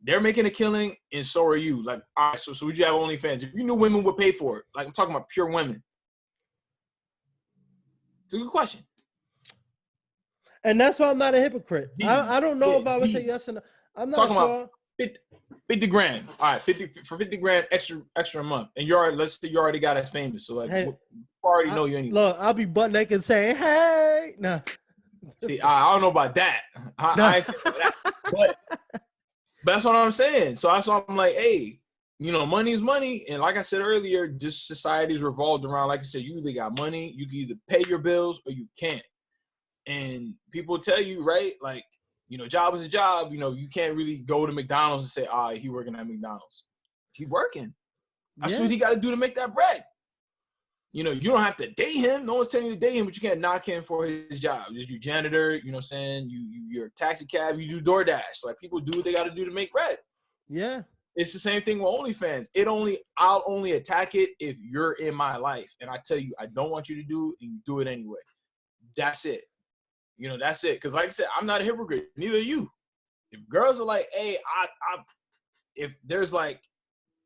They're making a killing, and so are you. Like, all right, so would you have OnlyFans? If you knew women would pay for it, like I'm talking about pure women. It's a good question. And that's why I'm not a hypocrite. I don't know if I would say yes or no. I'm not talking sure. About 50 grand. All right, 50 grand extra a month, and you already, let's say you already got us famous, so like Hey, we already know you anyway. Look, I'll be butt naked saying, "Hey," nah, See, I don't know about that. nah. I ain't saying that, but that's what I'm saying. So that's why I'm like, hey, money is money, and like I said earlier, just society's revolved around. Like I said, you either got money, you can either pay your bills, or you can't. And people tell you, right, like, job is a job. You can't really go to McDonald's and say, he working at McDonald's. He working. That's what he got to do to make that bread. You don't have to date him. No one's telling you to date him, but you can't knock him for his job. Just you janitor, you know what I'm saying? You're a taxi cab, you do DoorDash. Like, people do what they got to do to make bread. Yeah. It's the same thing with OnlyFans. I'll only attack it if you're in my life. And I tell you, I don't want you to do it, and you do it anyway. That's it. That's it. Because like I said, I'm not a hypocrite. Neither are you. If girls are like, hey, if there's like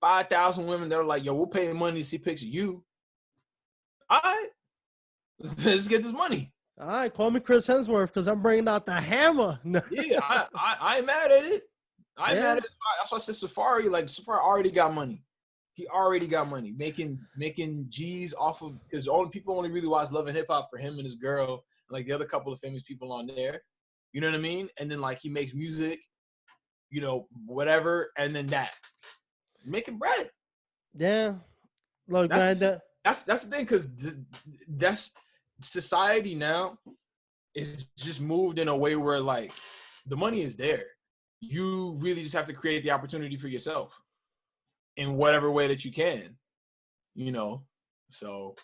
5,000 women that are like, yo, we'll pay money to see pics of you. All right, let's get this money. All right, call me Chris Hemsworth because I'm bringing out the hammer. Yeah, I ain't mad at it. I ain't mad at it. That's why I said Safari. Like, Safari already got money. He already got money making G's off of, because people only really watch Love and Hip Hop for him and his girl, and like the other couple of famous people on there. You know what I mean? And then like he makes music, whatever, and then that making bread. Yeah, look, that's man. That's the thing, because that's society now is just moved in a way where like the money is there. You really just have to create the opportunity for yourself in whatever way that you can, So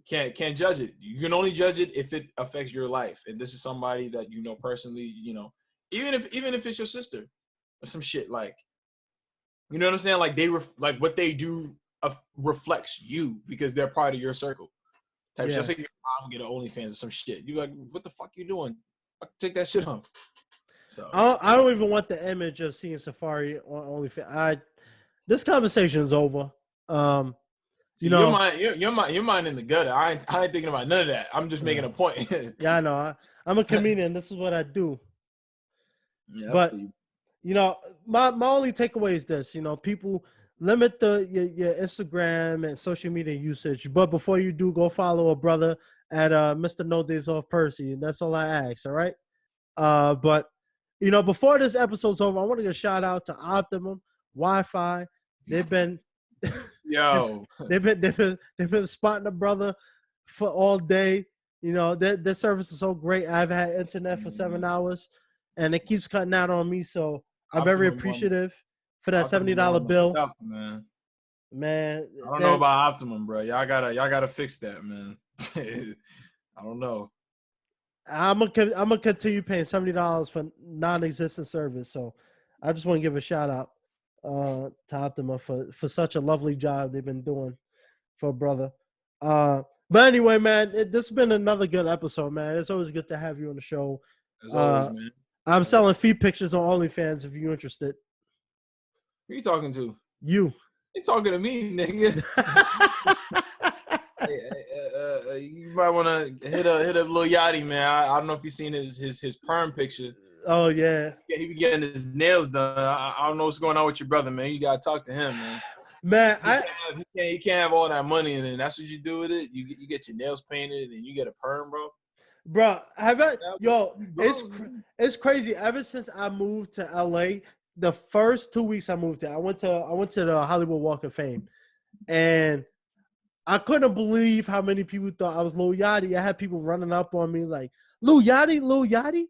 can't judge it. You can only judge it if it affects your life. And this is somebody that you know personally, even if it's your sister or some shit, like, you know what I'm saying? Like like what they do reflects you because they're part of your circle. Type shit. Just like your mom get an OnlyFans or some shit. You like, what the fuck you doing? Take that shit home. So I don't even want the image of seeing Safari on OnlyFans. This conversation is over. Your mind in the gutter. I ain't thinking about none of that. I'm just making a point. Yeah, I know. I'm a comedian. This is what I do. Yeah, but my only takeaway is this. People limit your Instagram and social media usage. But before you do, go follow a brother at Mr. No Days Off Percy. And that's all I ask. All right. But before this episode's over, I want to give a shout out to Optimum Wi-Fi. They've been they've been spotting a brother for all day. Their service is so great. I've had internet for 7 hours, and it keeps cutting out on me. So I'm very appreciative for that $70 bill. Man, I don't know about Optimum, bro. Y'all gotta fix that, man. I don't know. I'm gonna continue paying $70 for non-existent service. So I just want to give a shout out to Optima for such a lovely job they've been doing for a brother. But anyway, man, this has been another good episode, man. It's always good to have you on the show. As always, man. I'm selling feet pictures on OnlyFans if you're interested. Who are you talking to? You. You talking to me, nigga? You might want to hit up Lil Yachty, man. I don't know if you've seen his perm picture. Oh yeah. He be getting his nails done. I don't know what's going on with your brother, man. You gotta talk to him, man. Man, he can't have all that money, and then that's what you do with it. You get your nails painted, and you get a perm, bro. Bro, it's crazy. Ever since I moved to LA, the first 2 weeks I moved there, I went to the Hollywood Walk of Fame, and I couldn't believe how many people thought I was Lil Yachty. I had people running up on me like, Lil Yachty.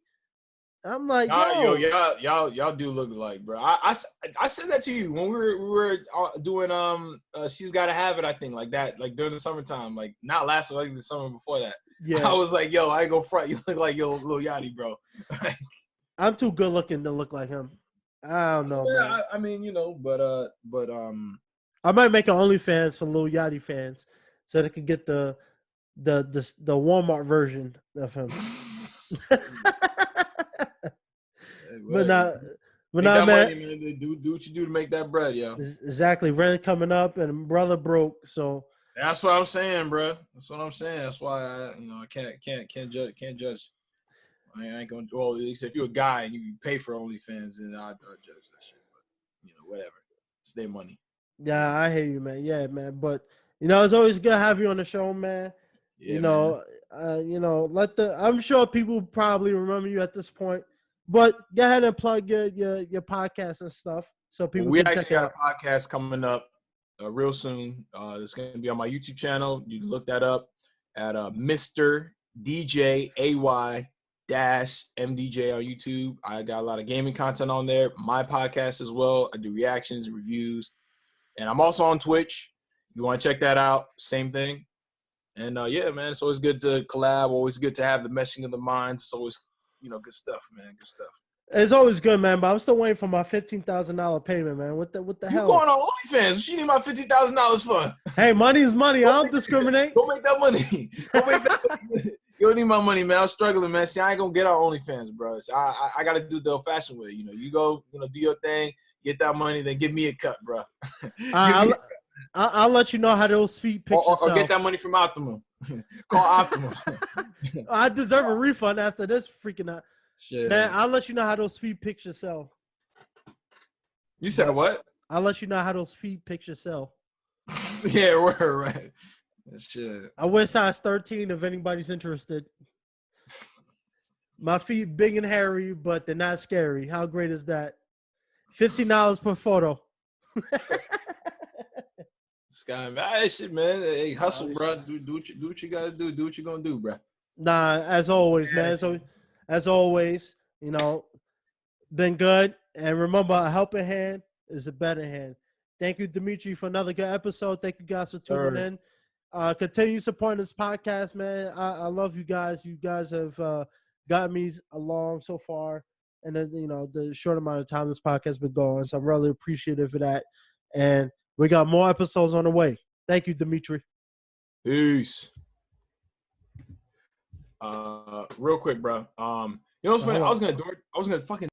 I'm like, y'all do look alike, bro. I said that to you when we were doing She's Gotta Have It, I think, like that, like during the summertime, like not last week, like the summer before that. Yeah, I was like, yo, I ain't go front. You look like Lil Yachty, bro. I'm too good looking to look like him. I don't know. Yeah, I mean, but I might make an OnlyFans for Lil Yachty fans so they could get the Walmart version of him. But not, man. Money, man. Do what you do to make that bread, yo. Exactly. Rent coming up, and brother broke. So that's what I'm saying, bro. That's what I'm saying. That's why I can't judge. I ain't gonna. Well, except if you're a guy and you pay for OnlyFans, then I'll judge that shit. whatever. It's their money. Yeah, I hear you, man. Yeah, man. But it's always good to have you on the show, man. Yeah, I'm sure people probably remember you at this point. But go ahead and plug your podcast and stuff so people we can check actually it got out. a podcast coming up real soon. It's going to be on my YouTube channel. You can look that up at Mr. DJ AY MDJ on YouTube. I got a lot of gaming content on there. My podcast as well. I do reactions, reviews, and I'm also on Twitch. You want to check that out? Same thing. And yeah, man, it's always good to collab. Always good to have the meshing of the minds. It's always, good stuff, man. Good stuff. It's always good, man. But I'm still waiting for my $15,000 payment, man. What the You hell? going on OnlyFans? What you need my $50,000 for? Hey, money is money. I don't discriminate. Go make that money. Go make that money. You don't need my money, man. I'm struggling, man. See, I ain't gonna get on OnlyFans, bro. So I gotta do the old-fashioned way. You go, do your thing, get that money, then give me a cut, bro. I'll let you know how those feet pick yourself. Or get that money from Optimum. Call Optimum. I deserve a refund after this freaking out. Shit. Man, I'll let you know how those feet pick yourself. You said what? I'll let you know how those feet pick yourself. Yeah, we're right. Shit. I wear size 13 if anybody's interested. My feet big and hairy, but they're not scary. How great is that? $50 per photo. Sky, man, shit, man. Hey, hustle, bro. Do what you gotta do. Do what you gonna do, bro. Nah, as always, man. So, as always, been good. And remember, a helping hand is a better hand. Thank you, Dimitri, for another good episode. Thank you guys for tuning in. Continue supporting this podcast, man. I love you guys. You guys have got me along so far. And then, the short amount of time this podcast has been going. So I'm really appreciative of that. And we got more episodes on the way. Thank you, Dimitri. Peace. Real quick, bro. You know what's funny? I was gonna fucking